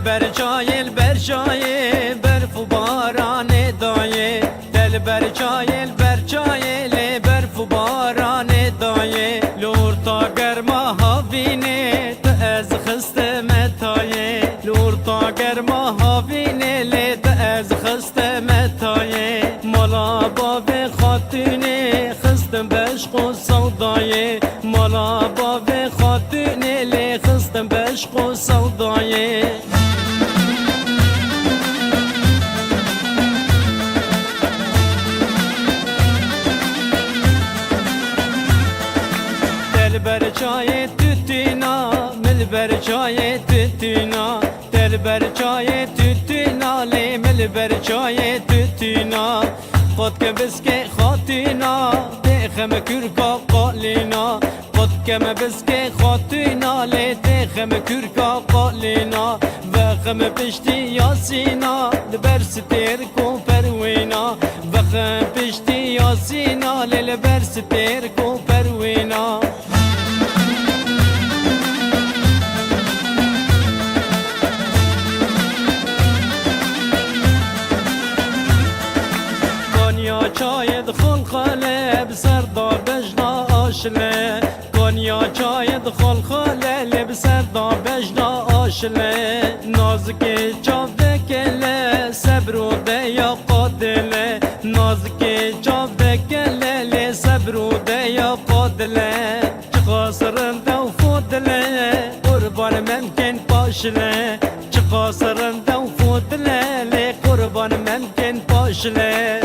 بر چایل بر چای برف و باران دایه دل بر چایل بر چایل برف و باران دایه لور تا گرما هاوینه تو از خست متایه لور تا گرما هاوینه لی تو از خست متایه مالا باب خاتونه خستم بشق و سودایه مالا باب خاتونه لی خستم بشق و سودایه دل بر چای توتینا مل بر چای توتینا دل بر چای توتینا لی مل بر چای توتینا خود که بسکه خاتینا تخم کرکا قالینا خود که بسکه خاتینا لی تخم کرکا قالینا وخم پشتی یاسینا لبر ستیر کو پروینا وخم پشتی یاسینا لی لبر ستیر کو پروینا چای دخل خاله بسردار بجنا آشله کنیا چای دخل خاله بسردار بجنا آشله نازک چاو دکله صبر و دیا قادله نازک چاو دکله صبر و دیا قادله چقاسرنده و فودله قربان ممکن پاشله چقاسرنده و فودله قربان ممکن پاشله